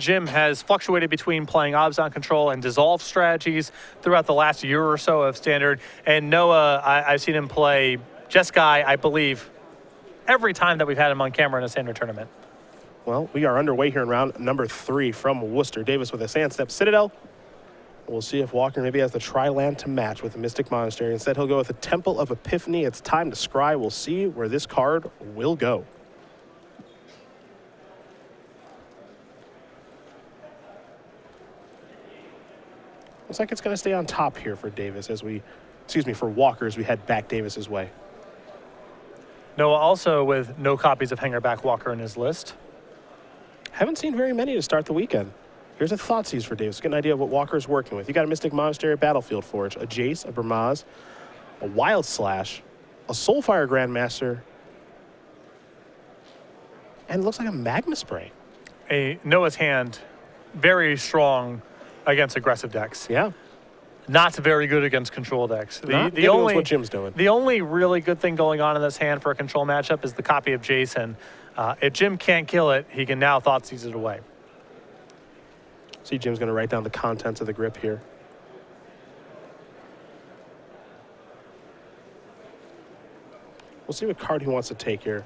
Jim has fluctuated between playing Obs on Control and Dissolve strategies throughout the last year or so of Standard. And Noah, I've seen him play Jeskai, I believe, every time that we've had him on camera in a Standard tournament. Well, we are underway here in round number 3 from Worcester. Davis with a Sandstep Citadel. We'll see if Walker maybe has the Tri-Land to match with the Mystic Monastery. Instead, he'll go with the Temple of Epiphany. It's time to scry. We'll see where this card will go. Looks like it's going to stay on top here for Davis for Walker as we head back Davis's way. Noah also with no copies of Hangerback Walker in his list. Haven't seen very many to start the weekend. Here's a Thoughtseize for Davis. Get an idea of what Walker's working with. You got a Mystic Monastery, a Battlefield Forge, a Jace, a Burmaz, a Wild Slash, a Soulfire Grandmaster, and it looks like a Magma Spray. Noah's hand, very strong against aggressive decks. Yeah. Not very good against control decks. The only what Jim's doing. The only really good thing going on in this hand for a control matchup is the copy of Jason. If Jim can't kill it, he can now Thoughtseize it away. See, Jim's going to write down the contents of the grip here. We'll see what card he wants to take here.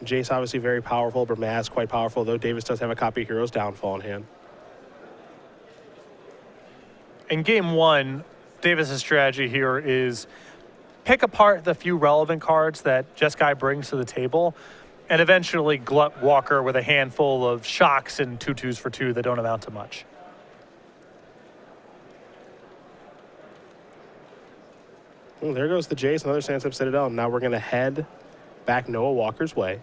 Jace obviously very powerful, Burmaz quite powerful, though Davis does have a copy of Hero's Downfall in hand. In game 1, Davis's strategy here is pick apart the few relevant cards that Jeskai brings to the table and eventually glut Walker with a handful of shocks and 2/2s for 2 that don't amount to much. Well, there goes the Jace, another Sandstep Citadel, and now we're going to head back Noah Walker's way.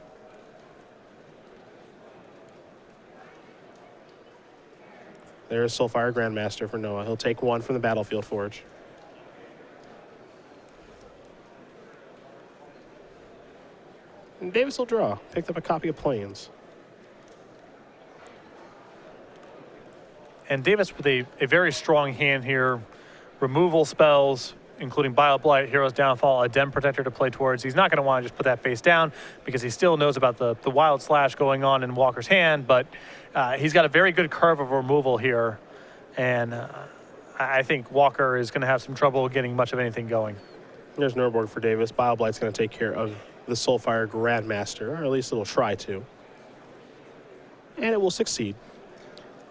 There's Soulfire Grandmaster for Noah. He'll take 1 from the Battlefield Forge. And Davis will draw. Picked up a copy of Plains. And Davis with a very strong hand here. Removal spells, including Bile-Blight, Hero's Downfall, a Den Protector to play towards. He's not going to want to just put that face down because he still knows about the Wild Slash going on in Walker's hand, but he's got a very good curve of removal here, and I think Walker is going to have some trouble getting much of anything going. There's no board for Davis. Bile-Blight's going to take care of the Soulfire Grandmaster, or at least it'll try to. And it will succeed.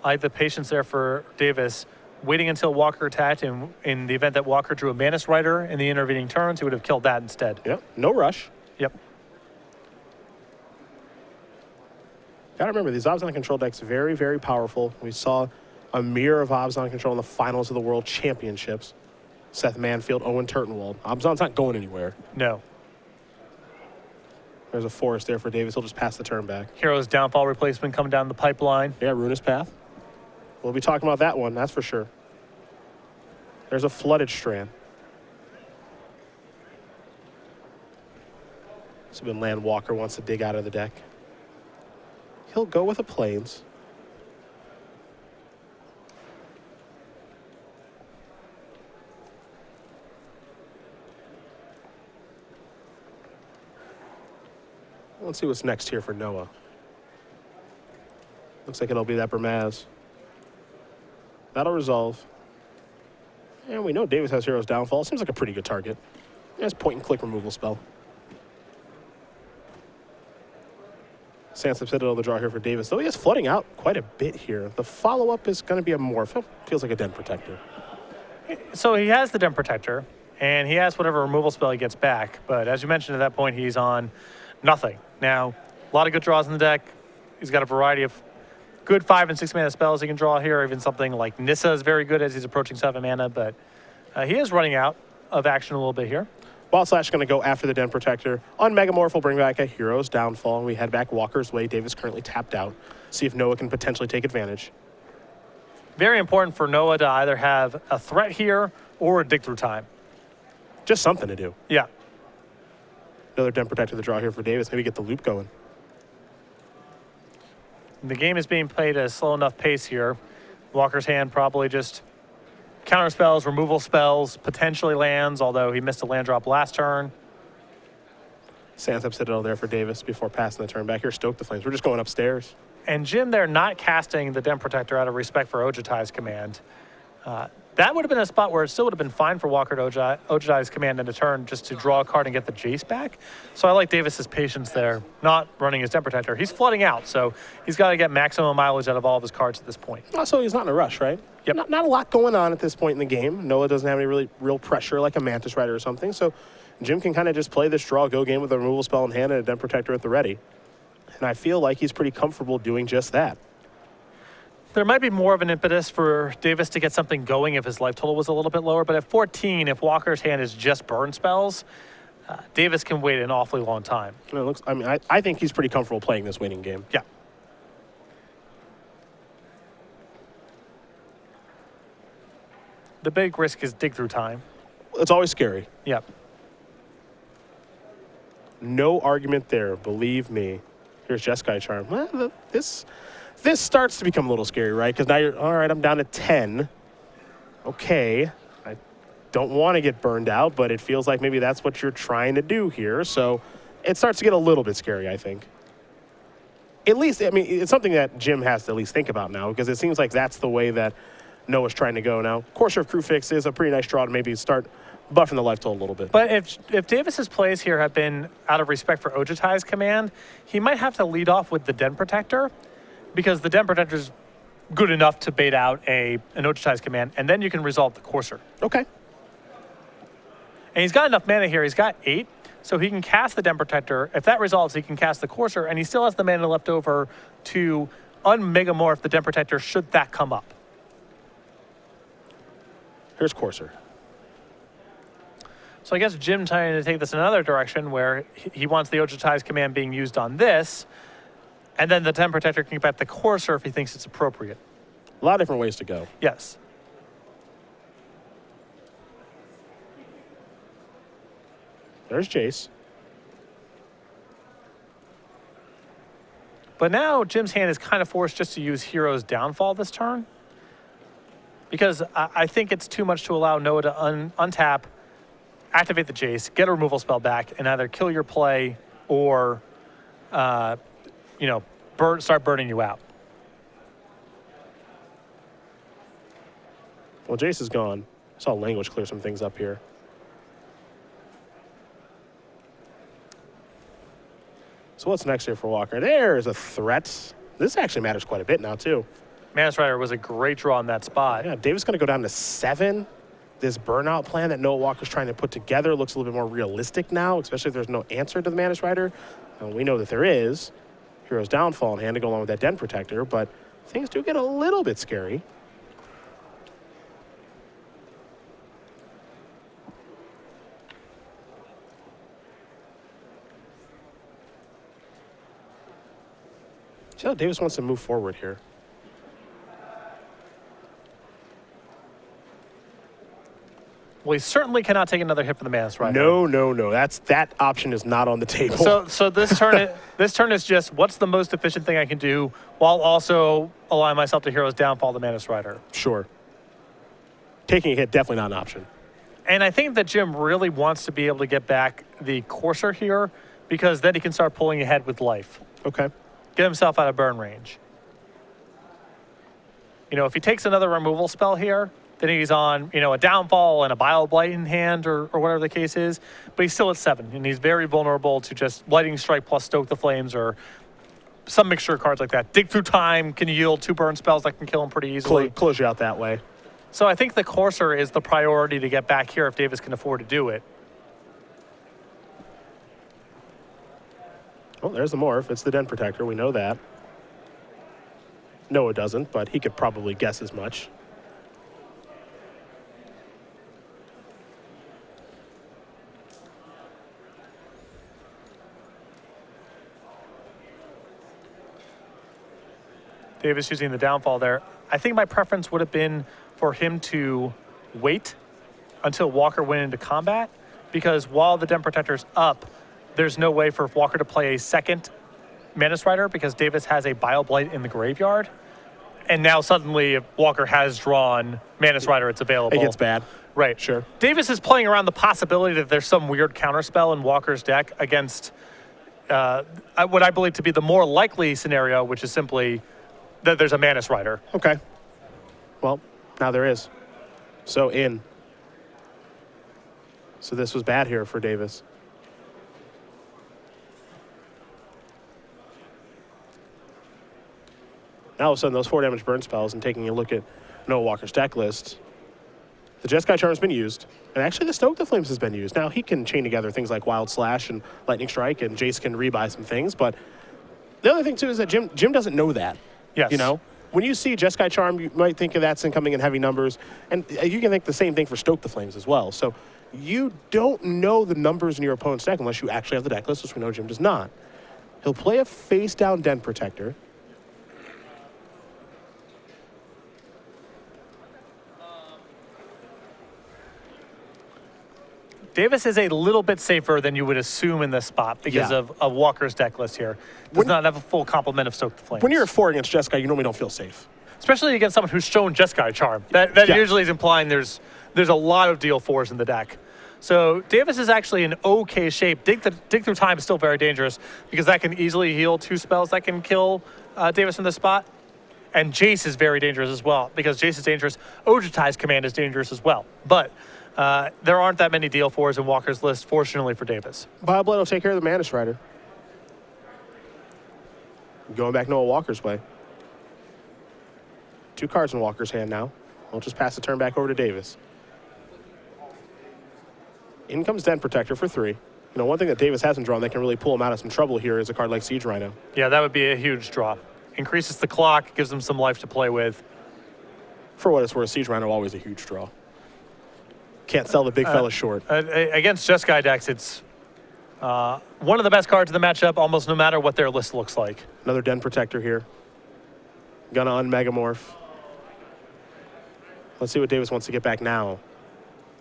I like the patience there for Davis, waiting until Walker attacked, and in the event that Walker drew a Manus Rider in the intervening turns, he would have killed that instead. Yep, no rush. Yep. Gotta remember, these Obs on Control decks very, very powerful. We saw a mirror of Obs on Control in the finals of the World Championships. Seth Manfield, Owen Turtenwald. Obzon's not going anywhere. No. There's a forest there for Davis. He'll just pass the turn back. Hero's Downfall replacement coming down the pipeline. Yeah, Ruinous Path. We'll be talking about that one, that's for sure. There's a Flooded Strand. This has been land Walker wants to dig out of the deck. He'll go with a Plains. Let's see what's next here for Noah. Looks like it'll be that Burmaz. That'll resolve. And we know Davis has Hero's Downfall. Seems like a pretty good target. There's point and click removal spell. Sandstep Citadel the draw here for Davis, though he is flooding out quite a bit here. The follow-up is going to be a Morph. Feels like a Den Protector. So he has the Den Protector, and he has whatever removal spell he gets back. But as you mentioned, at that point, he's on nothing. Now, a lot of good draws in the deck. He's got a variety of good 5 and 6 mana spells he can draw here. Even something like Nissa is very good as he's approaching 7 mana, but he is running out of action a little bit here. Wild Slash is going to go after the Den Protector. On Megamorph, we'll bring back a Hero's Downfall, and we head back Walker's way. Davis currently tapped out. See if Noah can potentially take advantage. Very important for Noah to either have a threat here or a dig through time. Just something to do. Yeah. Another Den Protector to draw here for Davis. Maybe get the loop going. The game is being played at a slow enough pace here. Walker's hand probably just counter spells, removal spells, potentially lands, although he missed a land drop last turn. Sandstep Citadel there for Davis before passing the turn back. Here, Stoke the Flames. We're just going upstairs. And Jim there not casting the Den Protector out of respect for Ojutai's command. That would have been a spot where it still would have been fine for Walker to Ojutai's command in a turn just to draw a card and get the Jace back. So I like Davis's patience there, not running his Den Protector. He's flooding out, so he's got to get maximum mileage out of all of his cards at this point. Also, he's not in a rush, right? Yep. Not a lot going on at this point in the game. Noah doesn't have any really real pressure like a Mantis Rider or something, so Jim can kind of just play this draw, go game with a removal spell in hand and a Den Protector at the ready. And I feel like he's pretty comfortable doing just that. There might be more of an impetus for Davis to get something going if his life total was a little bit lower, but at 14, if Walker's hand is just burn spells, Davis can wait an awfully long time. I think he's pretty comfortable playing this waiting game. Yeah. The big risk is dig through time. It's always scary. Yep. No argument there, believe me. Here's Jeskai Charm. Well, this starts to become a little scary, right? Because now you're, all right, I'm down to 10. Okay, I don't want to get burned out, but it feels like maybe that's what you're trying to do here. So it starts to get a little bit scary, I think. At least, I mean, it's something that Jim has to at least think about now, because it seems like that's the way that Noah's trying to go now. Courser of Crew Fix is a pretty nice draw to maybe start buffing the life total a little bit. But if Davis's plays here have been out of respect for Ojutai's command, he might have to lead off with the Den Protector, because the Den Protector is good enough to bait out an Ojutai's command, and then you can resolve the Courser. Okay. And he's got enough mana here. He's got 8, so he can cast the Den Protector. If that resolves, he can cast the Courser, and he still has the mana left over to unmegamorph the Den Protector should that come up. Here's Courser. So I guess Jim trying to take this in another direction where he wants the Ojutai's command being used on this, and then the Den Protector can get the Courser if he thinks it's appropriate. A lot of different ways to go. Yes. There's Jace. But now Jim's hand is kind of forced just to use Hero's Downfall this turn, because I think it's too much to allow Noah to untap, activate the Jace, get a removal spell back, and either kill your play or, start burning you out. Well, Jace is gone. I saw Language clear some things up here. So what's next here for Walker? There's a threat. This actually matters quite a bit now, too. Mantis Rider was a great draw in that spot. Yeah, Davis going to go down to 7. This burnout plan that Noah Walker's trying to put together looks a little bit more realistic now, especially if there's no answer to the Mantis Rider. We know that there is. Hero's Downfall in hand to go along with that Den Protector, but things do get a little bit scary. See how Davis wants to move forward here. Well, he certainly cannot take another hit from the Mantis Rider. No. That option is not on the table. So this turn, this turn is just what's the most efficient thing I can do while also allowing myself to Hero's Downfall the Mantis Rider. Sure. Taking a hit, definitely not an option. And I think that Jim really wants to be able to get back the Courser here, because then he can start pulling ahead with life. Okay. Get himself out of burn range. If he takes another removal spell here, then he's on, a Downfall and a Bile Blight in hand or whatever the case is, but he's still at 7, and he's very vulnerable to just Lightning Strike plus Stoke the Flames or some mixture of cards like that. Dig Through Time can yield 2 burn spells that can kill him pretty easily. Close you out that way. So I think the Courser is the priority to get back here if Davis can afford to do it. Well, there's the morph. It's the Den Protector. We know that. Noah doesn't, but he could probably guess as much. Davis using the Downfall there. I think my preference would have been for him to wait until Walker went into combat, because while the Den Protector's up, there's no way for Walker to play a second Mantis Rider because Davis has a Bile Blight in the graveyard. And now suddenly, if Walker has drawn Mantis Rider, it's available. It gets bad. Right. Sure. Davis is playing around the possibility that there's some weird counterspell in Walker's deck against what I believe to be the more likely scenario, which is simply that there's a Manus Rider. Okay. Well, now there is. So in. So this was bad here for Davis. Now all of a sudden, those 4 damage burn spells, and taking a look at Noah Walker's deck list, the Jeskai Charm's been used, and actually the Stoke the Flames has been used. Now he can chain together things like Wild Slash and Lightning Strike, and Jace can rebuy some things, but the other thing too is that Jim doesn't know that. Yes. You know? When you see Jeskai Charm, you might think of that's coming in heavy numbers, and you can think the same thing for Stoke the Flames as well. So you don't know the numbers in your opponent's deck unless you actually have the deck list, which we know Jim does not. He'll play a face-down Den Protector. Davis is a little bit safer than you would assume in this spot because of Walker's deck list here. Does not have a full complement of Stoke the Flames. When you're a 4 against Jeskai, you normally don't feel safe. Especially against someone who's shown Jeskai Charm. That usually is implying there's a lot of deal 4s in the deck. So Davis is actually in okay shape. Dig Through Time is still very dangerous because that can easily heal 2 spells that can kill Davis in this spot. And Jace is very dangerous as well because Jace is dangerous. Ojutai's Command is dangerous as well. But there aren't that many deal 4s in Walker's list, fortunately for Davis. Bioblade will take care of the Manus Rider. Going back Noah Walker's way. 2 cards in Walker's hand now. We'll just pass the turn back over to Davis. In comes Den Protector for 3. You know, one thing that Davis hasn't drawn that can really pull him out of some trouble here is a card like Siege Rhino. Yeah, that would be a huge draw. Increases the clock, gives them some life to play with. For what it's worth, Siege Rhino always a huge draw. Can't sell the big fella short. Against Jeskai decks, it's one of the best cards in the matchup, almost no matter what their list looks like. Another Den Protector here. Gonna unmegamorph. Let's see what Davis wants to get back now.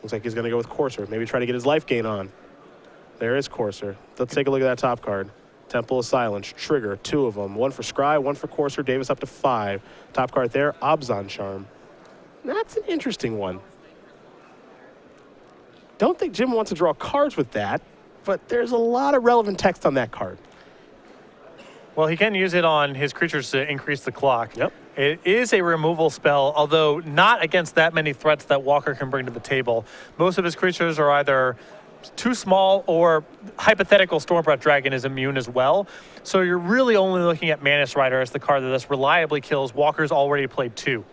Looks like he's gonna go with Courser. Maybe try to get his life gain on. There is Courser. Let's take a look at that top card. Temple of Silence, Trigger, 2 of them. 1 for Scry, 1 for Courser. Davis up to 5. Top card there, Abzan Charm. That's an interesting one. Don't think Jim wants to draw cards with that, but there's a lot of relevant text on that card. Well, he can use it on his creatures to increase the clock. Yep. It is a removal spell, although not against that many threats that Walker can bring to the table. Most of his creatures are either too small or hypothetical Stormbreath Dragon is immune as well. So you're really only looking at Manus Rider as the card that this reliably kills. Walker's already played 2.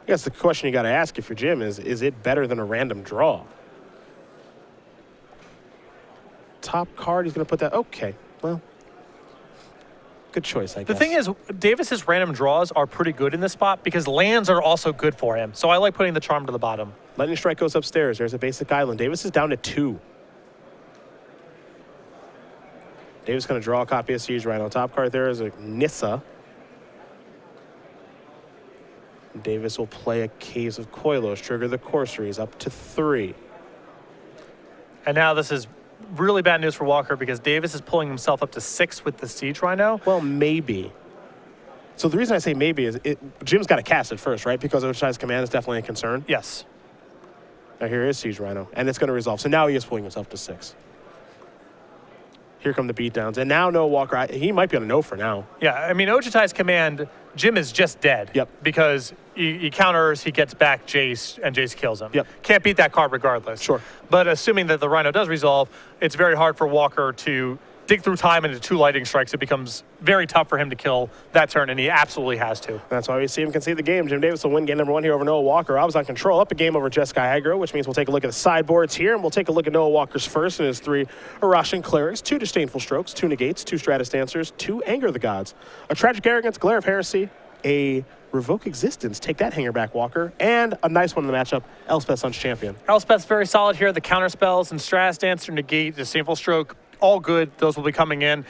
I guess the question you got to ask if you're Jim is it better than a random draw? Top card, he's going to put that. Okay, well, good choice, I guess. The thing is, Davis's random draws are pretty good in this spot because lands are also good for him. So I like putting the Charm to the bottom. Lightning Strike goes upstairs. There's a basic island. Davis is down to 2. Davis going to draw a copy of Siege Rhino. Top card there is a Nissa. Davis will play a Caves of Koilos, trigger the Corsaries up to 3. And now this is really bad news for Walker because Davis is pulling himself up to 6 with the Siege Rhino. Well, maybe. So the reason I say maybe is Jim's got to cast it first, right? Because Ojutai's Command is definitely a concern. Yes. Now here is Siege Rhino, and it's going to resolve. So now he is pulling himself to 6. Here come the beatdowns. And now Noah Walker, he might be on a no for now. Yeah, I mean, Ojutai's Command, Jim is just dead. Yep. Because he counters, he gets back Jace, and Jace kills him. Yep. Can't beat that card regardless. Sure. But assuming that the Rhino does resolve, it's very hard for Walker to dig through time into 2 lightning strikes. It becomes very tough for him to kill that turn, and he absolutely has to. That's why we see him concede the game. Jim Davis will win game number 1 here over Noah Walker. I was on control, up a game over Jeskai Aggro, which means we'll take a look at the sideboards here, and we'll take a look at Noah Walker's first and his 3 Arashan Clerics, 2 Disdainful Strokes, 2 Negates, 2 Stratus Dancers, 2 Anger the Gods, a Tragic Arrogance, Glare of Heresy, a Revoke Existence, take that hanger back, Walker, and a nice one in the matchup, Elspeth Sun's Champion. Elspeth's very solid here. The counter spells and Stratus Dancer, Negate, Disdainful Stroke, all good. Those will be coming in.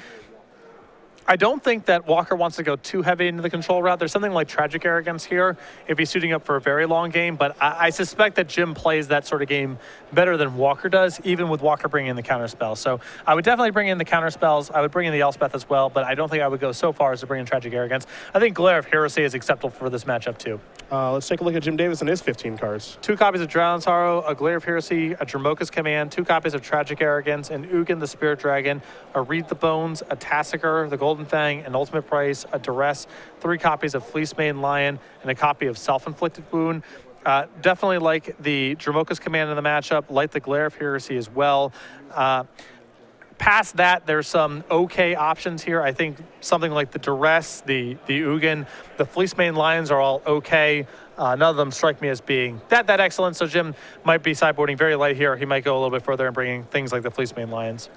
I don't think that Walker wants to go too heavy into the control route. There's something like Tragic Arrogance here if he's suiting up for a very long game, but I suspect that Jim plays that sort of game better than Walker does, even with Walker bringing in the counter spells. So I would definitely bring in the counter spells. I would bring in the Elspeth as well, but I don't think I would go so far as to bring in Tragic Arrogance. I think Glare of Heresy is acceptable for this matchup too. Let's take a look at Jim Davis and his 15 cards. 2 copies of Drowned Sorrow, a Glare of Heresy, a Dramoka's Command, 2 copies of Tragic Arrogance, an Ugin the Spirit Dragon, a Read the Bones, a Tassiger, the Golden Fang, an Ultimate Price, a Duress, 3 copies of Fleecemane Lion, and a copy of Self-Inflicted Wound. Definitely like the Dramoka's Command in the matchup, like the Glare of Heresy as well. Past that, there's some okay options here. I think something like the Duress, the Ugin, the Fleecemane Lions are all okay. None of them strike me as being that excellent, so Jim might be sideboarding very light here. He might go a little bit further and bringing things like the Fleecemane Lions.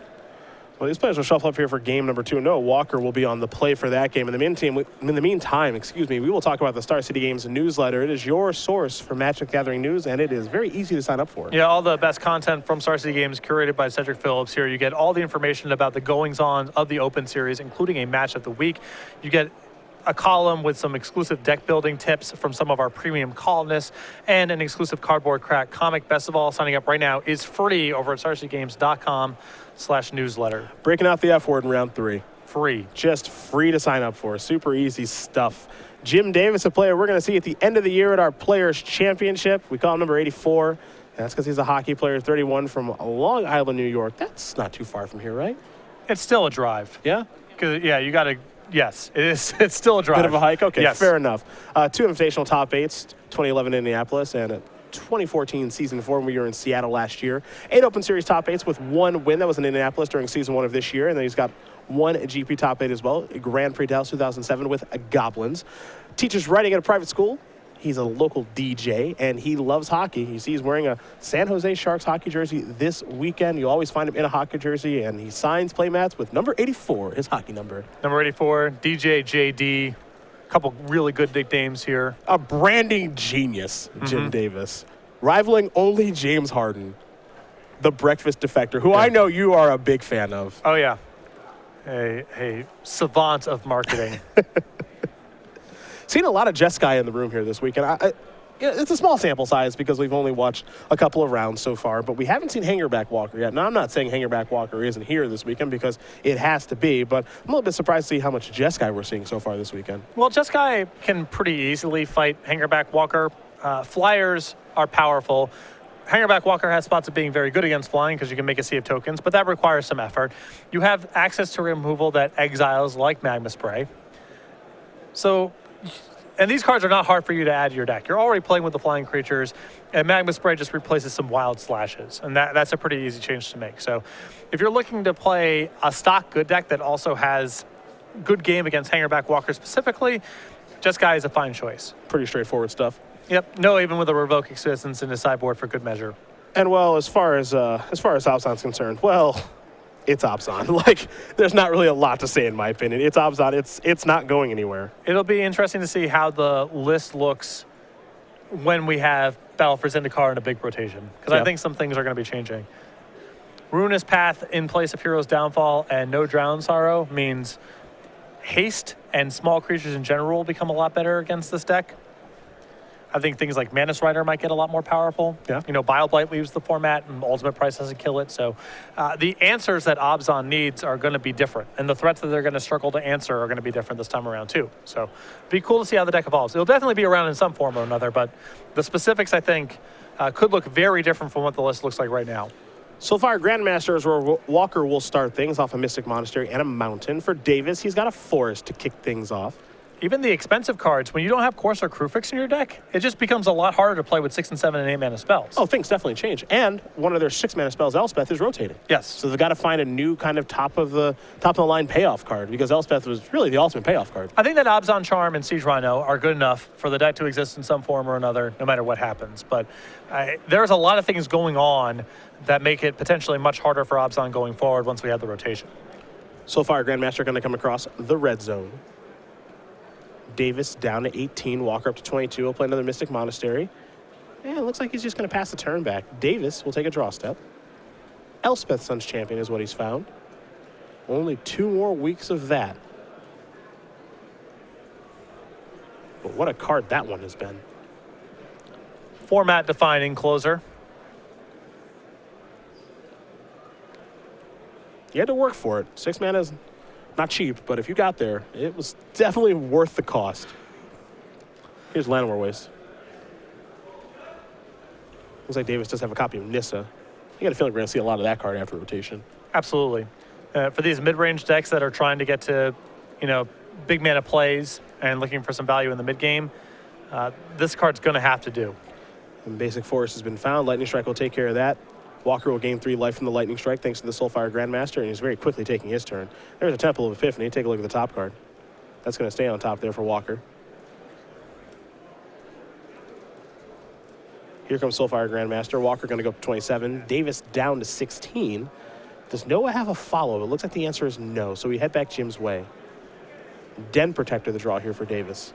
Well, these players will shuffle up here for game number 2. Noah Walker will be on the play for that game. In the meantime, we will talk about the Star City Games newsletter. It is your source for Magic the Gathering news, and it is very easy to sign up for. Yeah, all the best content from Star City Games curated by Cedric Phillips here. You get all the information about the goings-on of the Open Series, including a match of the week. You get a column with some exclusive deck building tips from some of our premium columnists and an exclusive Cardboard Crack comic. Best of all, signing up right now is free over at starcitygames.com/newsletter. Breaking out the F word in round 3. Free. Just free to sign up for. Super easy stuff. Jim Davis, a player we're going to see at the end of the year at our Players Championship. We call him number 84. And that's because he's a hockey player, 31 from Long Island, New York. That's not too far from here, right? It's still a drive. Yeah? Yeah, you got to. Yes, it is. It's still a drive. Bit of a hike? Okay, yes. Fair enough. 2 invitational top 8s, 2011 in Indianapolis and a 2014 season 4 when we were in Seattle last year. 8 Open Series top 8s with 1 win. That was in Indianapolis during season 1 of this year. And then he's got 1 GP top 8 as well, Grand Prix Dallas 2007 with Goblins. Teaches writing at a private school. He's a local DJ, and he loves hockey. You see he's wearing a San Jose Sharks hockey jersey this weekend. You'll always find him in a hockey jersey, and he signs playmats with number 84, his hockey number. Number 84, DJ JD. A couple really good nicknames here. A branding genius, Jim Davis. Rivaling only James Harden, the breakfast defector, who I know you are a big fan of. Oh, yeah. A savant of marketing. Seen a lot of Jeskai in the room here this week, and it's a small sample size because we've only watched a couple of rounds so far, but we haven't seen Hangerback Walker yet. Now, I'm not saying Hangerback Walker isn't here this weekend because it has to be, but I'm a little bit surprised to see how much Jeskai we're seeing so far this weekend. Well, Jeskai can pretty easily fight Hangerback Walker. Flyers are powerful. Hangerback Walker has spots of being very good against flying because you can make a sea of tokens, but that requires some effort. You have access to removal that exiles like Magma Spray. So, and these cards are not hard for you to add to your deck. You're already playing with the flying creatures, and Magma Spray just replaces some wild slashes, and that's a pretty easy change to make. So if you're looking to play a stock good deck that also has good game against Hangerback Walker specifically, Jeskai is a fine choice. Pretty straightforward stuff. Yep, no, even with a Revoke Existence in his sideboard for good measure. And well, as far as Abzan's concerned, well, it's Abzan. Like, there's not really a lot to say in my opinion. It's Abzan. It's not going anywhere. It'll be interesting to see how the list looks when we have Battle for Zendikar in a big rotation, because I think some things are going to be changing. Ruinous Path in place of Hero's Downfall and no Drowned Sorrow means haste and small creatures in general will become a lot better against this deck. I think things like Manus Rider might get a lot more powerful. Yeah. You know, Bile-Blight leaves the format and Ultimate Price doesn't kill it. So the answers that Abzan needs are going to be different. And the threats that they're going to struggle to answer are going to be different this time around too. So be cool to see how the deck evolves. It'll definitely be around in some form or another, but the specifics, I think, could look very different from what the list looks like right now. So far, Grandmaster is where Walker will start things off a Mystic Monastery and a Mountain. For Davis, he's got a Forest to kick things off. Even the expensive cards, when you don't have Courser Crewfix in your deck, it just becomes a lot harder to play with 6 and 7 and 8 mana spells. Oh, things definitely change. And one of their 6 mana spells, Elspeth, is rotating. Yes. So they've got to find a new kind of top of the line payoff card because Elspeth was really the ultimate payoff card. I think that Abzan Charm and Siege Rhino are good enough for the deck to exist in some form or another, no matter what happens. But there's a lot of things going on that make it potentially much harder for Abzan going forward once we have the rotation. So far, Grandmaster going to come across the red zone. Davis down to 18, Walker up to 22. We'll play another Mystic Monastery. And it looks like he's just going to pass the turn back. Davis will take a draw step. Elspeth Sun's Champion is what he's found. Only 2 more weeks of that. But what a card that one has been. Format defining closer. You had to work for it. 6 mana is not cheap, but if you got there, it was definitely worth the cost. Here's Llanowar Waste. Looks like Davis does have a copy of Nissa. I got a feeling we're going to see a lot of that card after rotation. Absolutely. For these mid-range decks that are trying to get to, big mana plays and looking for some value in the mid-game, this card's going to have to do. And Basic Force has been found. Lightning Strike will take care of that. Walker will gain 3 life from the Lightning Strike thanks to the Soulfire Grandmaster, and he's very quickly taking his turn. There's a Temple of Epiphany. Take a look at the top card. That's going to stay on top there for Walker. Here comes Soulfire Grandmaster. Walker going to go up to 27. Davis down to 16. Does Noah have a follow? It looks like the answer is no, so we head back Jim's way. Den Protector the draw here for Davis.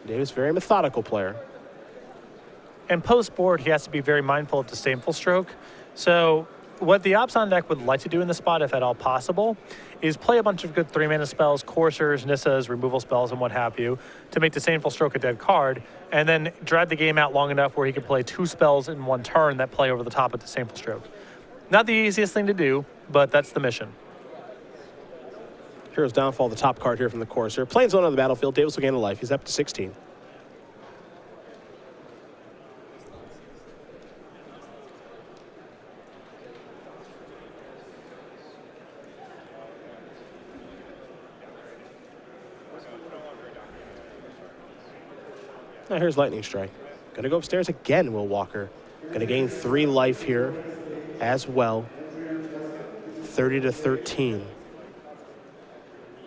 Davis, very methodical player. And post-board, he has to be very mindful of Disdainful Stroke. So what the Abzan deck would like to do in this spot, if at all possible, is play a bunch of good 3-mana spells, Coursers, Nissas, removal spells, and what have you, to make Disdainful Stroke a dead card, and then drag the game out long enough where he can play 2 spells in 1 turn that play over the top of Disdainful Stroke. Not the easiest thing to do, but that's the mission. Hero's Downfall, the top card here from the Courser. Playing zone on the battlefield, Davis will gain a life. He's up to 16. Now here's Lightning Strike. Gonna go upstairs again, Will Walker. Gonna gain 3 life here as well. 30 to 13.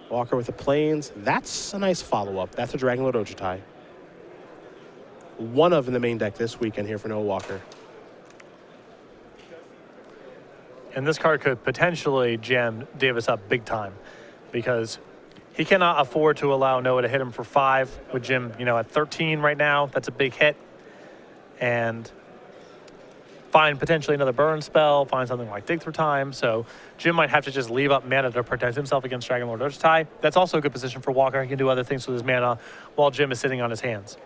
Walker with the Plains. That's a nice follow-up. That's a Dragonlord Ojutai. One of in the main deck this weekend here for Noah Walker. And this card could potentially jam Davis up big time because he cannot afford to allow Noah to hit him for 5 with Jim, at 13 right now. That's a big hit. And find potentially another burn spell, find something like Dig Through Time. So Jim might have to just leave up mana to protect himself against Dragonlord Ojutai. That's also a good position for Walker. He can do other things with his mana while Jim is sitting on his hands.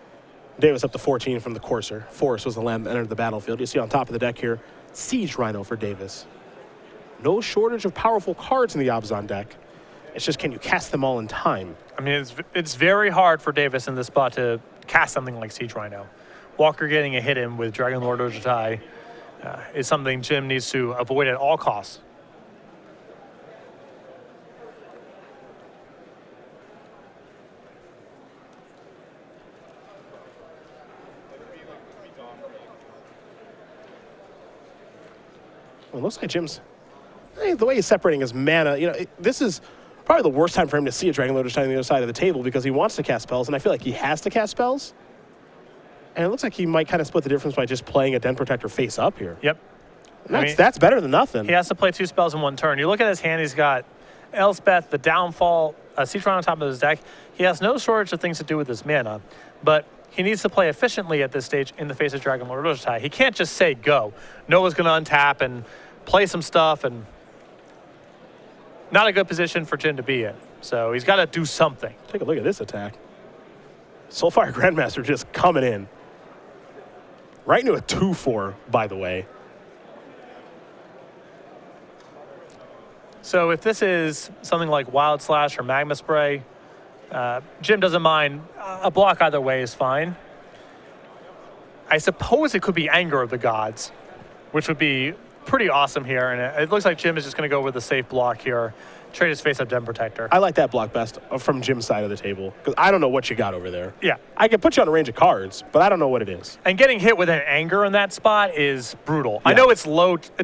Davis up to 14 from the Courser. Forest was the land that entered the battlefield. You see on top of the deck here, Siege Rhino for Davis. No shortage of powerful cards in the Abzan deck. It's just, can you cast them all in time? I mean, it's very hard for Davis in this spot to cast something like Siege Rhino. Walker getting a hit in with Dragonlord Ojutai is something Jim needs to avoid at all costs. Well, it looks like Jim's, the way he's separating his mana, this is probably the worst time for him to see a Dragonlord Ojutai on the other side of the table because he wants to cast spells, and I feel like he has to cast spells. And it looks like he might kind of split the difference by just playing a Den Protector face up here. Yep. That's better than nothing. He has to play 2 spells in 1 turn. You look at his hand, he's got Elspeth, the Downfall, Siege Rhino on top of his deck. He has no shortage of things to do with his mana, but he needs to play efficiently at this stage in the face of Dragonlord Ojutai. He can't just say go. Noah's going to untap and play some stuff, and not a good position for Jim to be in. So he's got to do something. Take a look at this attack. Soulfire Grandmaster just coming in. Right into a 2-4, by the way. So if this is something like Wild Slash or Magma Spray, Jim doesn't mind. A block either way is fine. I suppose it could be Anger of the Gods, which would be pretty awesome here. And it looks like Jim is just going to go with a safe block here. Trade his face up Den Protector. I like that block best from Jim's side of the table because I don't know what you got over there. Yeah. I can put you on a range of cards, but I don't know what it is. And getting hit with an Anger in that spot is brutal. Yeah. I know it's a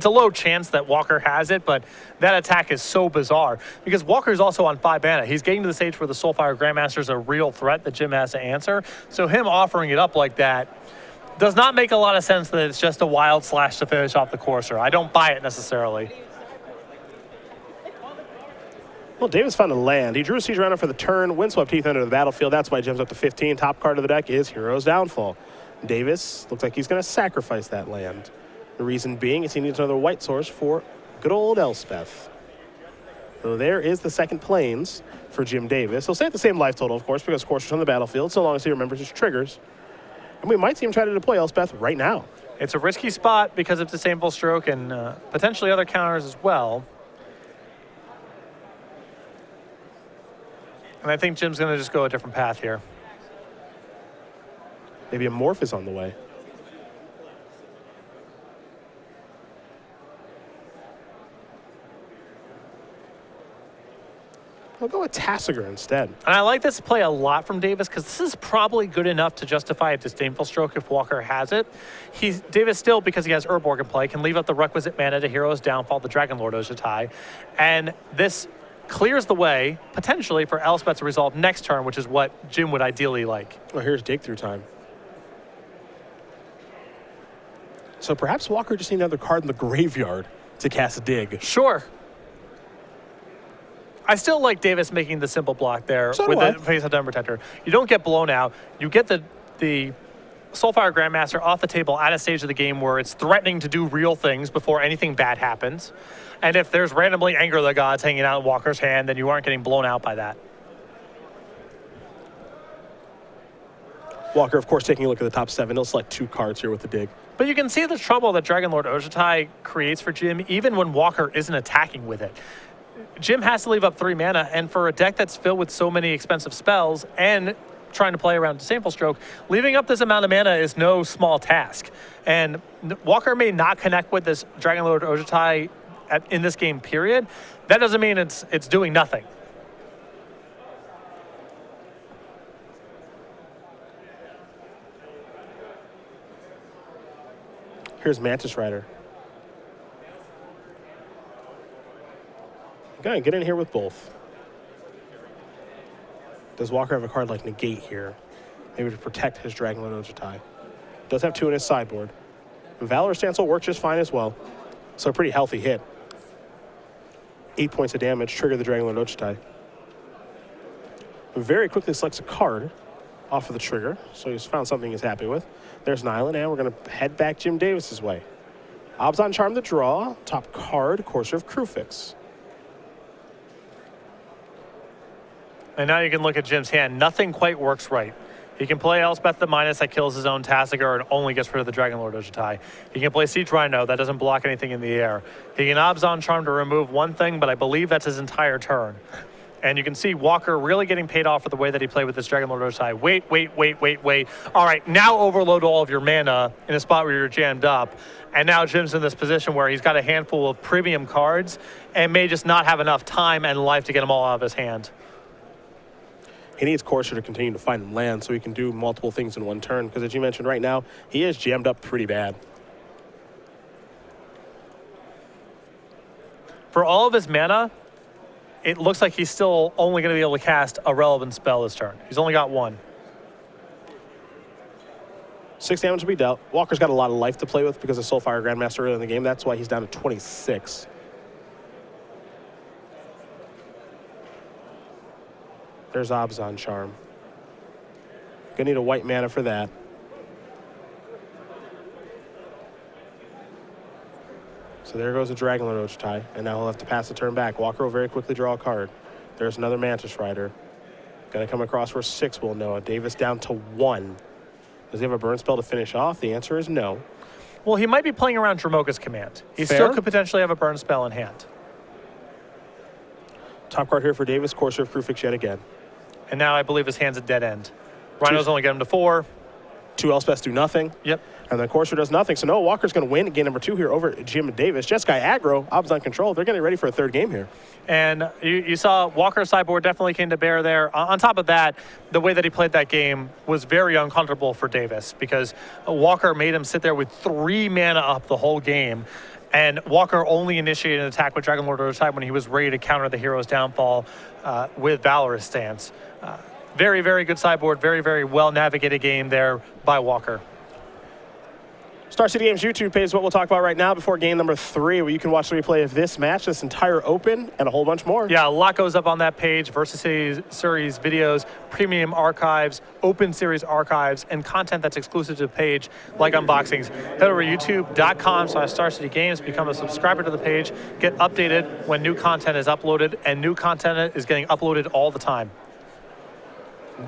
low chance that Walker has it, but that attack is so bizarre because Walker is also on 5 mana. He's getting to the stage where the Soulfire Grandmaster is a real threat that Jim has to answer. So him offering it up like that does not make a lot of sense that it's just a Wild Slash to finish off the Courser. I don't buy it necessarily. Well, Davis found a land. He drew a Siege Rhino for the turn, Windswept Heath under the battlefield. That's why Jim's up to 15. Top card of the deck is Hero's Downfall. Davis looks like he's going to sacrifice that land. The reason being is he needs another white source for Good old Elspeth. So there is the second planes for Jim Davis. He'll stay at the same life total, of course, because Courser's on the battlefield, so long as he remembers his triggers. And we might see him try to deploy Elspeth right now. It's a risky spot because of disdainful stroke and potentially other counters as well. And I think Jim's going to just go a different path here. Maybe a morph is on the way. I'll go with Tassiger instead. And I like this play a lot from Davis because this is probably good enough to justify a disdainful stroke if Walker has it. Davis still, because he has Urborg in play, can leave up the requisite mana to Hero's Downfall, the Dragon Lord Ojutai. And this clears the way, potentially, for Elspeth to resolve next turn, which is what Jim would ideally like. Well, here's dig through time. So perhaps Walker just needs another card in the graveyard to cast a dig. Sure. I still like Davis making the simple block there So with do I. the face of Dun Protector. You don't get blown out. You get the Soulfire Grandmaster off the table at a stage of the game where it's threatening to do real things before anything bad happens. And if there's randomly Anger of the Gods hanging out in Walker's hand, then you aren't getting blown out by that. Walker, of course, taking a look at the top 7. He'll select 2 cards here with the dig. But you can see the trouble that Dragon Lord Ojutai creates for Jim, even when Walker isn't attacking with it. Jim has to leave up 3 mana, and for a deck that's filled with so many expensive spells and trying to play around Disdainful Stroke, leaving up this amount of mana is no small task. And Walker may not connect with this Dragon Lord Ojutai in this game, period. That doesn't mean it's doing nothing. Here's Mantis Rider. Go ahead, get in here with both. Does Walker have a card like Negate here? Maybe to protect his Dragon Lord Ojutai. Does have 2 in his sideboard. Valor Stance will work just fine as well. So a pretty healthy hit. 8 points of damage, trigger the Dragon Lord Ojutai. Very quickly selects a card off of the trigger, so he's found something he's happy with. There's an island, and we're going to head back Jim Davis's way. Abzan Charm the draw, top card, Courser of Crewfix. And now you can look at Jim's hand. Nothing quite works right. He can play Elspeth the Minus that kills his own Tassiger and only gets rid of the Dragon Lord Ojutai. He can play Siege Rhino that doesn't block anything in the air. He can Abzan Charm to remove one thing, but I believe that's his entire turn. And you can see Walker really getting paid off for the way that he played with this Dragon Lord Ojutai. Wait. All right, now overload all of your mana in a spot where you're jammed up. And now Jim's in this position where he's got a handful of premium cards and may just not have enough time and life to get them all out of his hand. He needs Courser to continue to find him land so he can do multiple things in one turn, because as you mentioned right now, he is jammed up pretty bad. For all of his mana, it looks like he's still only going to be able to cast a relevant spell this turn. He's only got 1. 6 damage to be dealt. Walker's got a lot of life to play with because of Soulfire Grandmaster early in the game. That's why he's down to 26. There's Abzan Charm. Gonna need a white mana for that. So there goes the Dragon Lord Ojutai, and now he'll have to pass the turn back. Walker will very quickly draw a card. There's another Mantis Rider. Gonna come across for 6, we'll know. Davis down to 1. Does he have a burn spell to finish off? The answer is no. Well, he might be playing around Dromoka's command. He Fair. still could potentially have a burn spell in hand. Top card here for Davis, Courser of Crewfix yet again. And now I believe his hand's a dead end. Rhinos only get him to 4. 2 Elspeths do nothing. Yep. And then Courser does nothing. So Noah Walker's going to win game number 2 here over Jim Davis. Jeskai aggro, Abzan control. They're getting ready for a 3rd game here. And you saw Walker's sideboard definitely came to bear there. On top of that, the way that he played that game was very uncomfortable for Davis because Walker made him sit there with 3 mana up the whole game. And Walker only initiated an attack with Dragon Lord Ojutai when he was ready to counter the Hero's Downfall with Valorous Stance. Very, very good sideboard. Very, very well navigated game there by Walker. Star City Games YouTube page is what we'll talk about right now before game number 3, where you can watch the replay of this match, this entire Open, and a whole bunch more. Yeah, a lot goes up on that page. Versus Series videos, premium archives, Open Series archives, and content that's exclusive to the page, like unboxings. Head over to youtube.com/StarCityGames, become a subscriber to the page, get updated when new content is uploaded, and new content is getting uploaded all the time.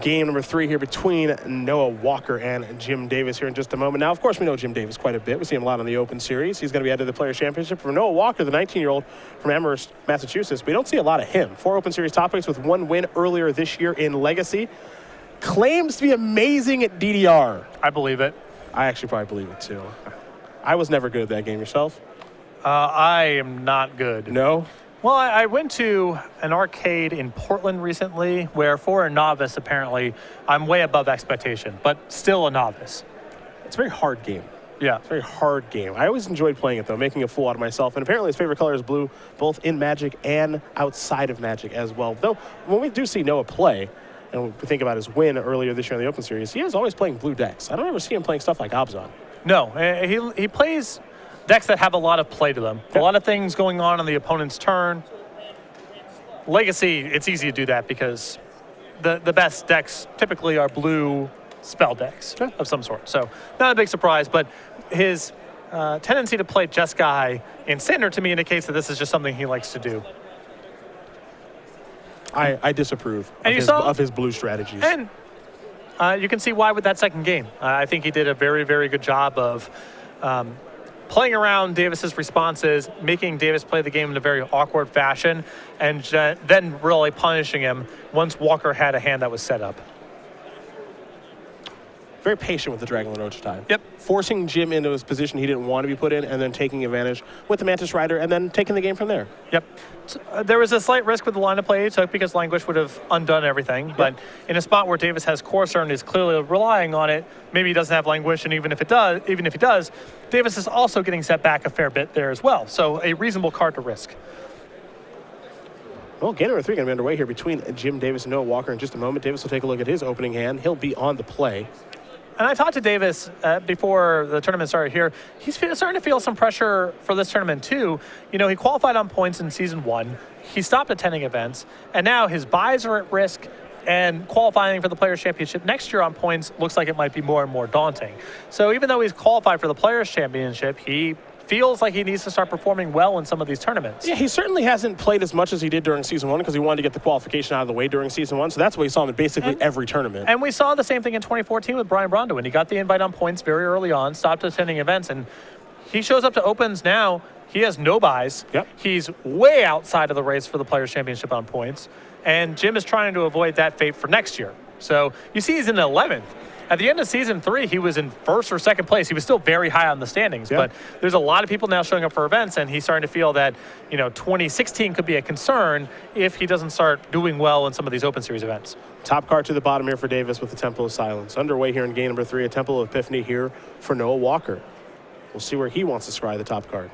Game number 3 here between Noah Walker and Jim Davis here in just a moment. Now, of course, we know Jim Davis quite a bit. We see him a lot on the Open Series. He's going to be headed to the Players' Championship. For Noah Walker, the 19-year-old from Amherst, Massachusetts, we don't see a lot of him. 4 Open Series top picks with 1 win earlier this year in Legacy. Claims to be amazing at DDR. I believe it. I actually probably believe it, too. I was never good at that game. Yourself? I am not good. No? Well, I went to an arcade in Portland recently where, for a novice, apparently, I'm way above expectation, but still a novice. It's a very hard game. Yeah. It's a very hard game. I always enjoyed playing it, though, making a fool out of myself. And apparently his favorite color is blue, both in Magic and outside of Magic as well. Though, when we do see Noah play, and we think about his win earlier this year in the Open Series, he is always playing blue decks. I don't ever see him playing stuff like Abzan. No, he plays decks that have a lot of play to them. Yep. A lot of things going on the opponent's turn. Legacy, it's easy to do that because the best decks typically are blue spell decks of some sort. So not a big surprise, but his tendency to play Jeskai in Standard to me indicates that this is just something he likes to do. I disapprove of his blue strategies. And you can see why with that second game. I think he did a very, very good job of playing around Davis's responses, making Davis play the game in a very awkward fashion, and then really punishing him once Walker had a hand that was set up. Very patient with the Dragon Lord time. Yep. Forcing Jim into his position he didn't want to be put in, and then taking advantage with the Mantis Rider, and then taking the game from there. Yep. So, there was a slight risk with the line of play he took because Languish would have undone everything. But in a spot where Davis has Courser and is clearly relying on it, maybe he doesn't have Languish, and even if he does, Davis is also getting set back a fair bit there as well. So a reasonable card to risk. Well, game number 3 going to be underway here between Jim Davis and Noah Walker in just a moment. Davis will take a look at his opening hand. He'll be on the play. And I talked to Davis before the tournament started here. He's starting to feel some pressure for this tournament too. You know, he qualified on points in season 1. He stopped attending events, and now his buys are at risk, and qualifying for the Players' Championship next year on points looks like it might be more and more daunting. So even though he's qualified for the Players' Championship, he feels like he needs to start performing well in some of these tournaments. Yeah, he certainly hasn't played as much as he did during season 1 because he wanted to get the qualification out of the way during season 1. So that's why he saw him in basically every tournament. And we saw the same thing in 2014 with Brian Brondo when he got the invite on points very early on, stopped attending events, and he shows up to Opens now. He has no buys. Yep. He's way outside of the race for the Players' Championship on points. And Jim is trying to avoid that fate for next year. So you see he's in 11th. At the end of season 3, he was in 1st or 2nd place. He was still very high on the standings, but there's a lot of people now showing up for events, and he's starting to feel that, 2016 could be a concern if he doesn't start doing well in some of these Open Series events. Top card to the bottom here for Davis with the Temple of Silence. Underway here in game number 3, a Temple of Epiphany here for Noah Walker. We'll see where he wants to scry the top card.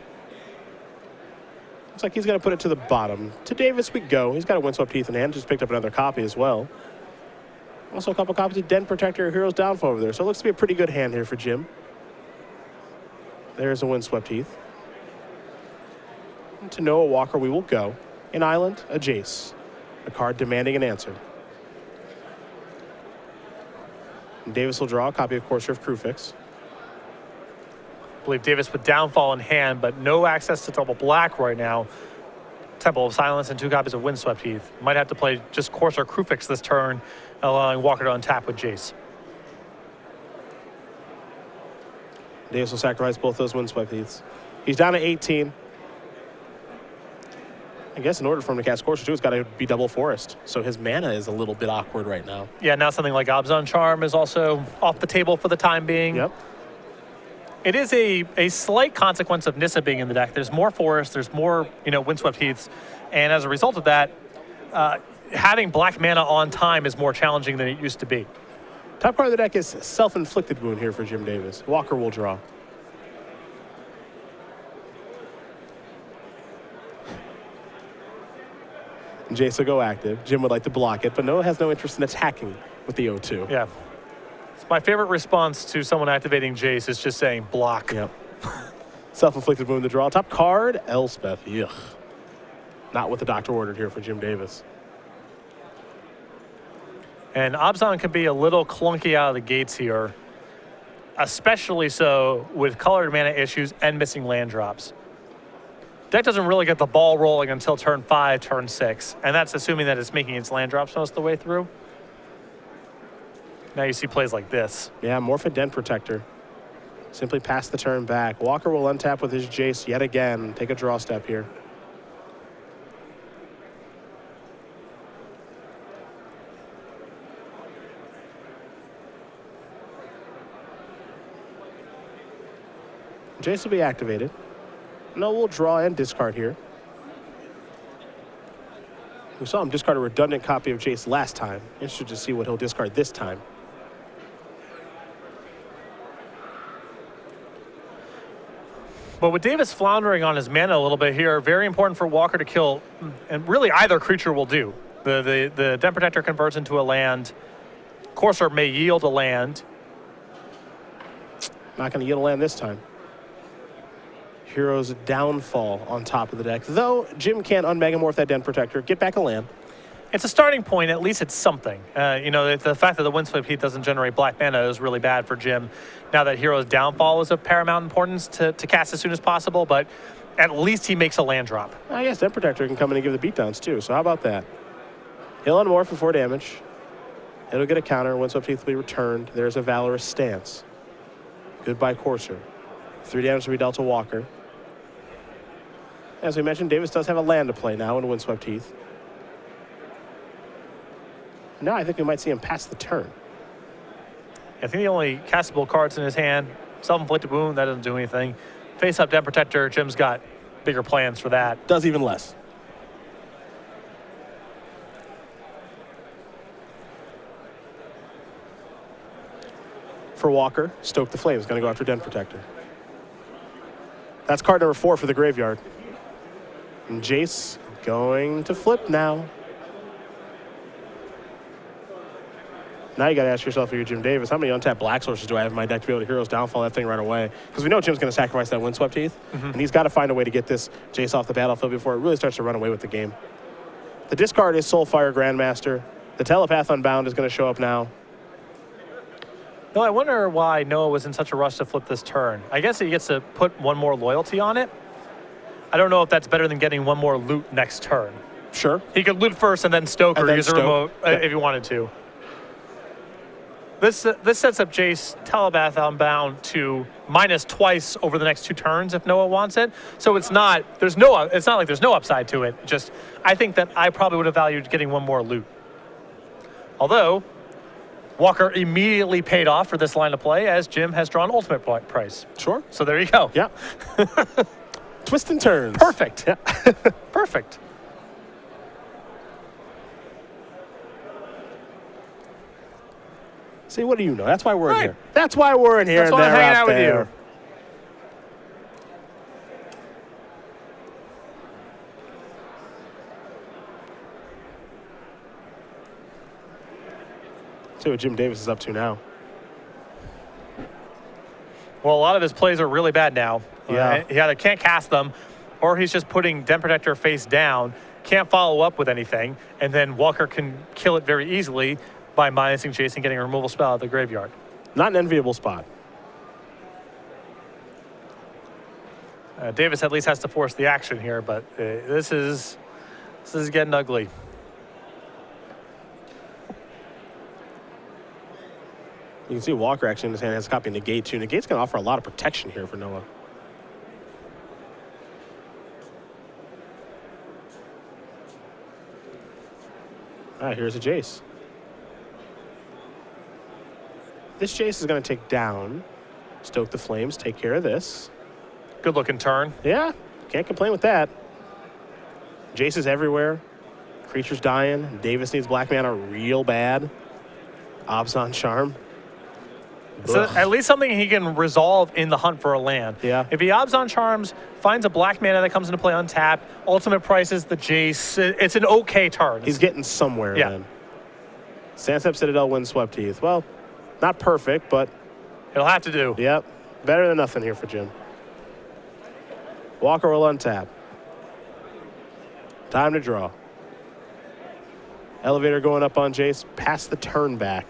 Looks like he's going to put it to the bottom. To Davis we go. He's got a Windswept Heath in hand. Just picked up another copy as well. Also a couple copies of Den Protector, Hero's Downfall over there. So it looks to be a pretty good hand here for Jim. There's a Windswept Heath. And to Noah Walker we will go. An Island, a Jace. A card demanding an answer. And Davis will draw a copy of Courser of Crewfix. I believe Davis with Downfall in hand, but no access to double black right now. Temple of Silence and 2 copies of Windswept Heath. Might have to play just Courser Crewfix this turn, allowing Walker to untap with Jace. Davis will sacrifice both those Windswept Heaths. He's down to 18. I guess in order for him to cast Courser too, it's got to be double Forest. So his mana is a little bit awkward right now. Yeah, now something like Abzan Charm is also off the table for the time being. Yep. It is a slight consequence of Nissa being in the deck. There's more Forest, there's more, Windswept Heaths, and as a result of that, having black mana on time is more challenging than it used to be. Top card of the deck is Self-Inflicted Wound here for Jim Davis. Walker will draw. Jace will go active. Jim would like to block it, but Noah has no interest in attacking with the 0-2. Yeah. My favorite response to someone activating Jace is just saying block. Yep. Self-inflicted wound to draw. Top card, Elspeth. Yuck. Not what the doctor ordered here for Jim Davis. And Abzan can be a little clunky out of the gates here, especially so with colored mana issues and missing land drops. Deck doesn't really get the ball rolling until turn 5, turn 6, and that's assuming that it's making its land drops most of the way through. Now you see plays like this. Yeah, Morphin Den Protector. Simply pass the turn back. Walker will untap with his Jace yet again. Take a draw step here. Jace will be activated. No, we'll draw and discard here. We saw him discard a redundant copy of Jace last time. Interested to see what he'll discard this time. But with Davis floundering on his mana a little bit here, very important for Walker to kill, and really either creature will do. The Den Protector converts into a land. Courser may yield a land. Not going to yield a land this time. Hero's Downfall on top of the deck. Though Jim can't unmegamorph that Den Protector. Get back a land. It's a starting point. At least it's something. You know, the fact that the Windswept Heath doesn't generate black mana is really bad for Jim. Now that Hero's Downfall is of paramount importance to cast as soon as possible, but at least he makes a land drop. I guess Den Protector can come in and give the beatdowns too, so how about that? He'll unmorph for 4 damage. It'll get a counter. Windswept Heath will be returned. There's a Valorous Stance. Goodbye, Courser. 3 damage to be dealt to Walker. As we mentioned, Davis does have a land to play now in Windswept Heath. Now I think we might see him pass the turn. I think the only castable cards in his hand, Self-Inflicted Wound, that doesn't do anything. Face-up Den Protector, Jim's got bigger plans for that. Does even less. For Walker, Stoke the Flames, going to go after Den Protector. That's card number 4 for the graveyard. And Jace going to flip now. Now you got to ask yourself, if you're Jim Davis, how many untapped black sources do I have in my deck to be able to Hero's Downfall that thing right away? Because we know Jim's going to sacrifice that Windswept Heath, and he's got to find a way to get this Jace off the battlefield before it really starts to run away with the game. The discard is Soulfire Grandmaster. The Telepath Unbound is going to show up now. No, I wonder why Noah was in such a rush to flip this turn. I guess he gets to put one more loyalty on it. I don't know if that's better than getting one more loot next turn. Sure. He could loot first and then Stoke or use a remote if he wanted to. This sets up Jace Telepath Unbound to minus twice over the next 2 turns if Noah wants it. So it's not like there's no upside to it. Just I think that I probably would have valued getting one more loot. Although Walker immediately paid off for this line of play as Jim has drawn ultimate price. Sure. So there you go. Yeah. Twist and turns. Perfect. Yeah. Perfect. See, what do you know? That's why we're in here. That's why we're in here. That's why I'm hanging out with you. See what Jim Davis is up to now. Well, a lot of his plays are really bad now. Yeah. He either can't cast them, or he's just putting Den Protector face down, can't follow up with anything, and then Walker can kill it very easily by minusing Jace and getting a removal spell out of the graveyard. Not an enviable spot. Davis at least has to force the action here, but this is getting ugly. You can see Walker actually in his hand has a copy of Negate too. Negate's going to offer a lot of protection here for Noah. All right, here's a Jace. This Jace is going to take down, Stoke the Flames, take care of this. Good looking turn. Yeah, can't complain with that. Jace is everywhere. Creature's dying. Davis needs black mana real bad. Abzan Charm. So Ugh. at least something he can resolve in the hunt for a land. Yeah. If he Abzan Charms, finds a black mana that comes into play untapped, ultimate prices the Jace, it's an okay turn. He's getting somewhere then. Sandstep Citadel, Windswept Heath. Well, Not perfect, but It'll have to do. yep, better than nothing here for Jim. Walker will untap. Time to draw. Elevator going up on Jace, past the turn back.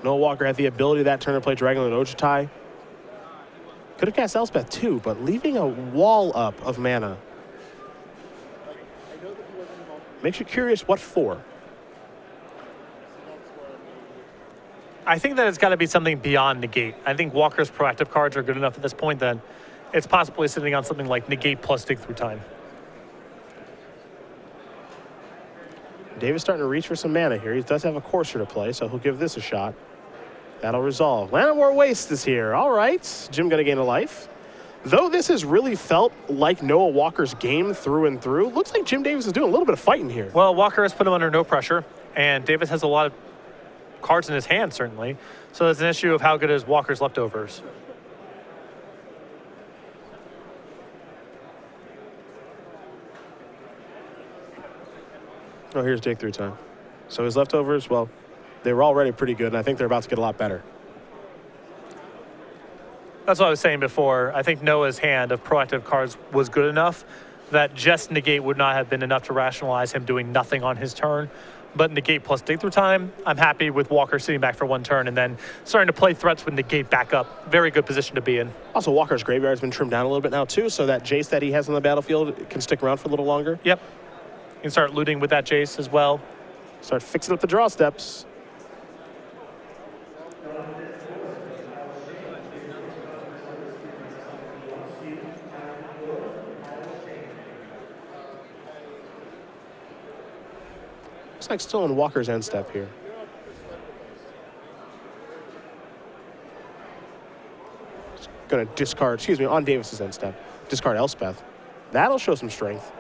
Noah Walker had the ability that turn to play Dragonlord Ojutai. Could have cast Elspeth too, but leaving a wall up of mana makes you curious what for. I think that it's got to be something beyond negate. I think Walker's proactive cards are good enough at this point that it's possibly sitting on something like negate plus dig through time. Davis starting to reach for some mana here. He does have a Courser to play, so he'll give this a shot. That'll resolve. Llanowar Waste is here. All right. Jim going to gain a life. Though this has really felt like Noah Walker's game through and through, looks like Jim Davis is doing a little bit of fighting here. Well, Walker has put him under no pressure, and Davis has a lot of cards in his hand, certainly. So there's an issue of how good is Walker's leftovers. Oh, here's dig through time. So his leftovers, well, they were already pretty good, and I think they're about to get a lot better. That's what I was saying before. I think Noah's hand of proactive cards was good enough that just negate would not have been enough to rationalize him doing nothing on his turn. But negate plus dig through time, I'm happy with Walker sitting back for one turn and then starting to play threats with negate back up. Very good position to be in. Also, Walker's graveyard's been trimmed down a little bit now, too, so that Jace that he has on the battlefield can stick around for a little longer. Yep. You can start looting with that Jace as well. Start fixing up the draw steps. Looks like still in Walker's end step here. Going to discard, on Davis's end step. Discard Elspeth. That'll show some strength.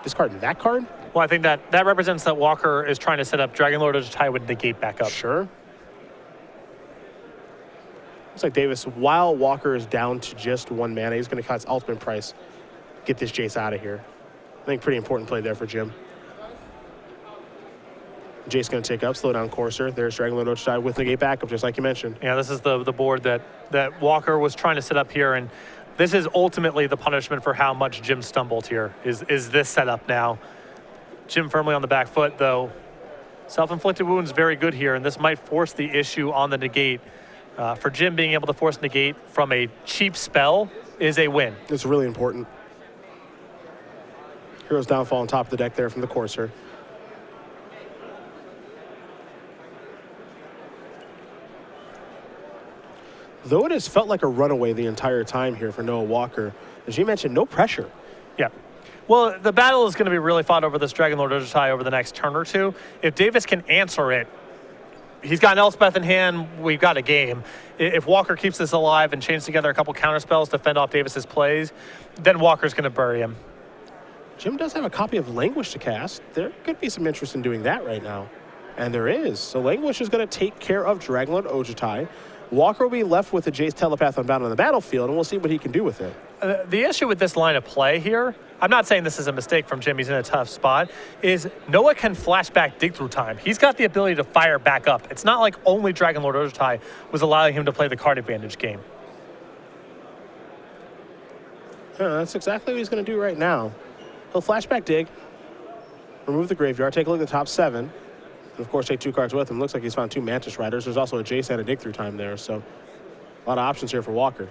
Discarding that card? Well, I think that represents that Walker is trying to set up Dragonlord Ojutai with negate back up. Sure. Looks like Davis, while Walker is down to just one mana, he's going to cut his ultimate price. Get this Jace out of here. I think pretty important play there for Jim. Jace going to take up, slow down Courser. There's Dragonlord Ojutai with negate backup, just like you mentioned. Yeah, this is the board that Walker was trying to set up here, and this is ultimately the punishment for how much Jim stumbled here, is this setup now. Jim firmly on the back foot, though. Self-inflicted wounds very good here, and this might force the issue on the negate. For Jim, being able to force negate from a cheap spell is a win. It's really important. Hero's Downfall on top of the deck there from the Courser. Though it has felt like a runaway the entire time here for Noah Walker, as you mentioned, no pressure. Yeah. Well, the battle is going to be really fought over this Dragonlord Ojutai over the next turn or two. If Davis can answer it, he's got an Elspeth in hand, we've got a game. If Walker keeps this alive and chains together a couple counter spells to fend off Davis's plays, then Walker's going to bury him. Jim does have a copy of Languish to cast. There could be some interest in doing that right now. And there is. So Languish is going to take care of Dragonlord Ojutai. Walker will be left with a Jace Telepath Unbound on the battlefield, and we'll see what he can do with it. The issue with this line of play here, I'm not saying this is a mistake from Jim, he's in a tough spot, is Noah can flashback dig through time. He's got the ability to fire back up. It's not like only Dragonlord Ojutai was allowing him to play the card advantage game. Yeah, that's exactly what he's going to do right now. He'll flashback dig, remove the graveyard, take a look at the top 7. And of course, take 2 cards with him. Looks like he's found 2 Mantis Riders. There's also a Jace and a dig through time there, so a lot of options here for Walker.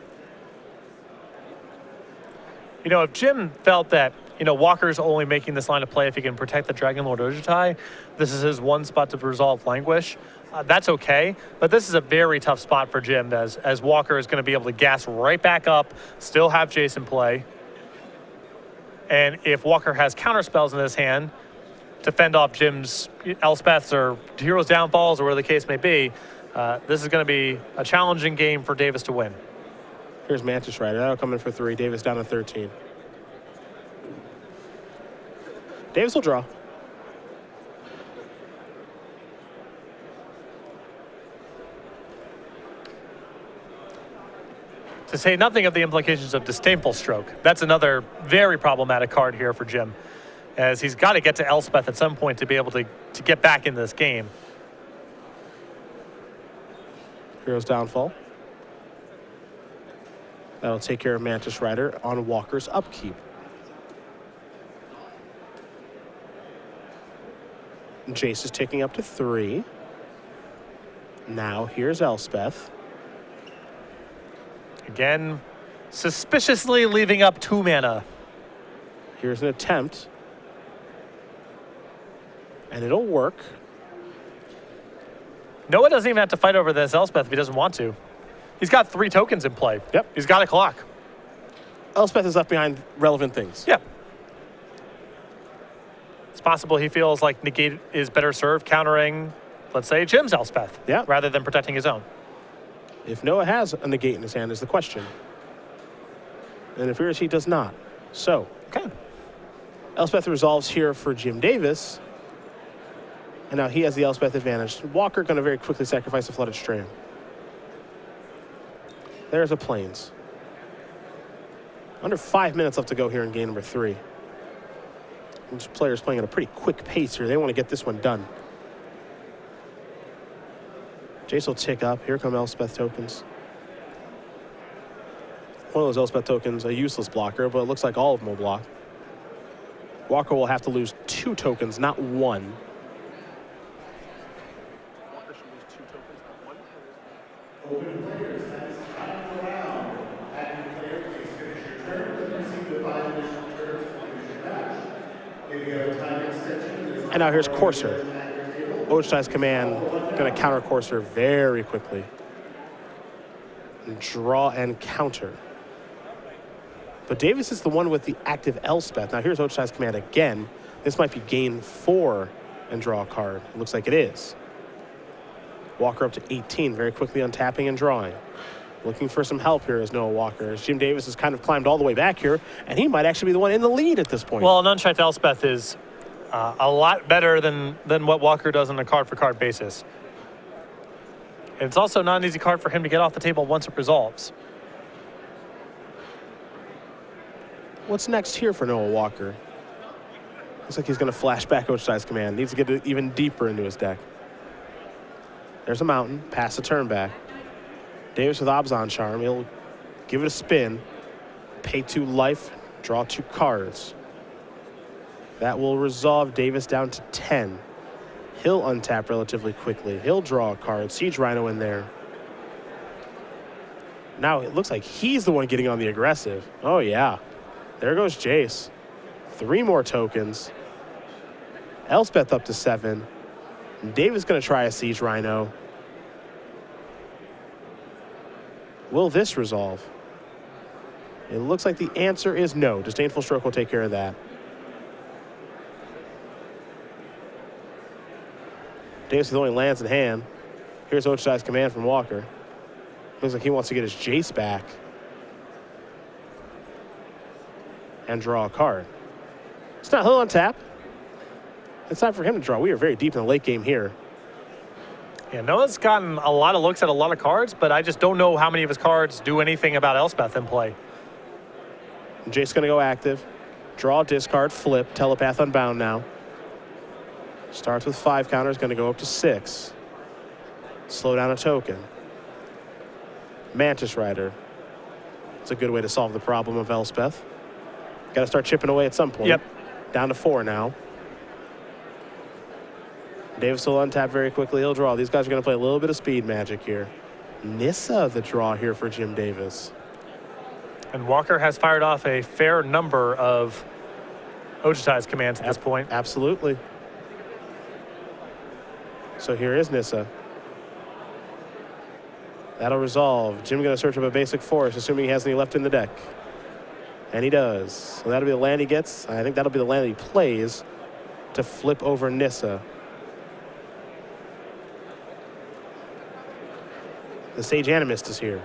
You know, if Jim felt that, Walker's only making this line of play if he can protect the Dragonlord Ojutai, this is his one spot to resolve Languish, that's okay. But this is a very tough spot for Jim as Walker is going to be able to gas right back up, still have Jace in play. And if Walker has counter spells in his hand to fend off Jim's Elspeths or Hero's Downfalls or whatever the case may be, this is going to be a challenging game for Davis to win. Here's Mantis Rider. That'll come in for 3. Davis down to 13. Davis will draw. To say nothing of the implications of Disdainful Stroke. That's another very problematic card here for Jim. as he's got to get to Elspeth at some point to be able to get back in this game. Hero's downfall. That'll take care of Mantis Rider on Walker's upkeep. Jace is ticking up to 3. Now here's Elspeth. Again, suspiciously leaving up 2 mana. Here's an attempt. And it'll work. Noah doesn't even have to fight over this Elspeth if he doesn't want to. He's got 3 tokens in play. Yep. He's got a clock. Elspeth is left behind relevant things. Yeah. It's possible he feels like Negate is better served countering, let's say, Jim's Elspeth, Yeah. rather than protecting his own. If Noah has a negate in his hand is the question. And it appears he does not. So, Okay. Elspeth resolves here for Jim Davis. And now he has the Elspeth advantage. Walker going to very quickly sacrifice a Flooded Stream. There's a Plains. Under 5 minutes left to go here in game number 3. Each player's playing at a pretty quick pace here. They want to get this one done. Jace will tick up. Here come Elspeth tokens. One of those Elspeth tokens, a useless blocker, but it looks like all of them will block. Walker will have to lose 2 tokens, not 1. Walker should lose 2 tokens, not 1. Open players, that is time for round. Active player, please finish your turn and receive the 5 additional turns to finish your match. If you have a time extension, And now here's Courser. Ochai's command going to counter Courser very quickly. And draw and counter. But Davis is the one with the active Elspeth. Now here's Ochai's command again. This might be gain 4 and draw a card. It looks like it is. Walker up to 18, very quickly untapping and drawing. Looking for some help here is Noah Walker. As Jim Davis has kind of climbed all the way back here, and he might actually be the one in the lead at this point. Well, an unchecked Elspeth is a lot better than what Walker does on a card-for-card basis. It's also not an easy card for him to get off the table once it resolves. What's next here for Noah Walker? Looks like he's going to flash back Ochai's command. Needs to get it even deeper into his deck. There's a mountain. Pass the turn back. Davis with Obzon Charm. He'll give it a spin. Pay 2 life. Draw 2 cards. That will resolve Davis down to 10. He'll untap relatively quickly. He'll draw a card. Siege Rhino in there. Now it looks like he's the one getting on the aggressive. Oh, yeah. There goes Jace. 3 more tokens. Elspeth up to 7. Davis going to try a Siege Rhino. Will this resolve? It looks like the answer is no. Disdainful Stroke will take care of that. Davis with only lands in hand. Here's Ochai's command from Walker. Looks like he wants to get his Jace back. And draw a card. It's not, he'll untap. It's time for him to draw. We are very deep in the late game here. Yeah, Noah's gotten a lot of looks at a lot of cards, but I just don't know how many of his cards do anything about Elspeth in play. And Jace's going to go active. Draw, discard, flip. Telepath Unbound now. Starts with 5 counters, going to go up to 6. Slow down a token. Mantis Rider. It's a good way to solve the problem of Elspeth. Got to start chipping away at some point. Yep. Down to 4 now. Davis will untap very quickly. He'll draw. These guys are going to play a little bit of speed magic here. Nissa the draw here for Jim Davis. And Walker has fired off a fair number of Ochai's commands at this point. Absolutely. So here is Nissa. That'll resolve. Jim going to search up a basic forest, assuming he has any left in the deck. And he does. So that'll be the land he gets. I think that'll be the land he plays to flip over Nissa. The Sage Animist is here.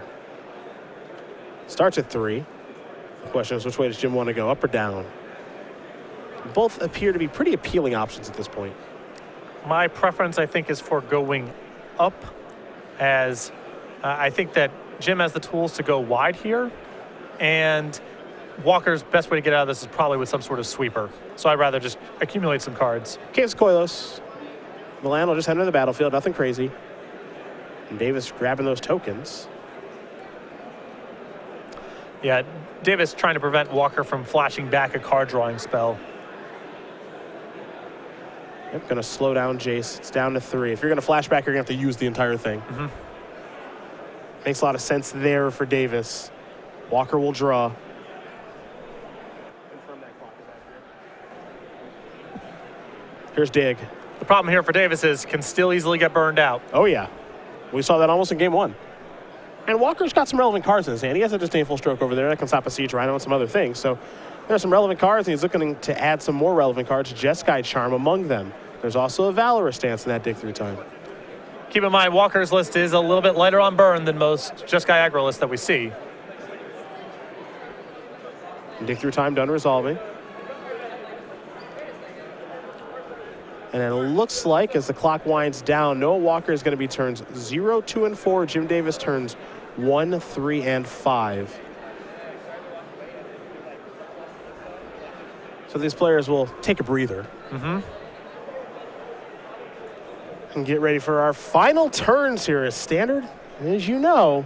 Starts at 3. The question is, which way does Jim want to go, up or down? Both appear to be pretty appealing options at this point. My preference, I think, is for going up, as I think that Jim has the tools to go wide here. And Walker's best way to get out of this is probably with some sort of sweeper. So I'd rather just accumulate some cards. Case Coilos. Milan will just enter the battlefield, nothing crazy. And Davis grabbing those tokens. Yeah, Davis trying to prevent Walker from flashing back a card drawing spell. Yep, going to slow down Jace. It's down to 3. If you're going to flash back, you're going to have to use the entire thing. Makes a lot of sense there for Davis. Walker will draw. Here's Dig. The problem here for Davis is can still easily get burned out. Oh, yeah. We saw that almost in game 1. And Walker's got some relevant cards in his hand. He has a disdainful stroke over there that can stop a Siege Rhino and some other things. So there's some relevant cards, and he's looking to add some more relevant cards, Jeskai Charm among them. There's also a Valorous stance in that dig through time. Keep in mind, Walker's list is a little bit lighter on burn than most Jeskai aggro lists that we see. And dig through time done resolving. And it looks like as the clock winds down, Noah Walker is going to be turns 0, 2, and 4. Jim Davis turns 1, 3, and 5. So these players will take a breather. And get ready for our final turns here as standard. And as you know,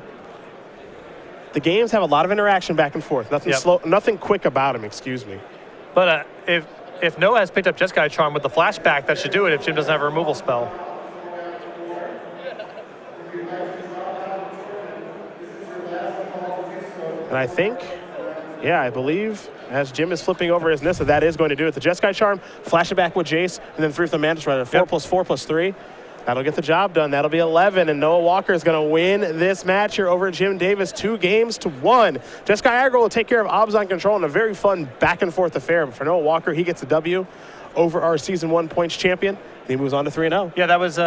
the games have a lot of interaction back and forth. Nothing slow, nothing quick about them, excuse me. But if Noah has picked up Jeskai Charm with the flashback, that should do it if Jim doesn't have a removal spell. And I think, yeah, I believe as Jim is flipping over his Nissa, that is going to do it. The Jeskai Charm, flash it back with Jace, and then 3 for the Mantis Rider. 4 plus 4 plus 3. That'll get the job done. That'll be 11, and Noah Walker is going to win this match here over Jim Davis, 2 games to 1. Jeskai Aggro will take care of Obzon Control in a very fun back-and-forth affair. But for Noah Walker, he gets a W over our Season 1 points champion, and he moves on to 3-0. Yeah, that was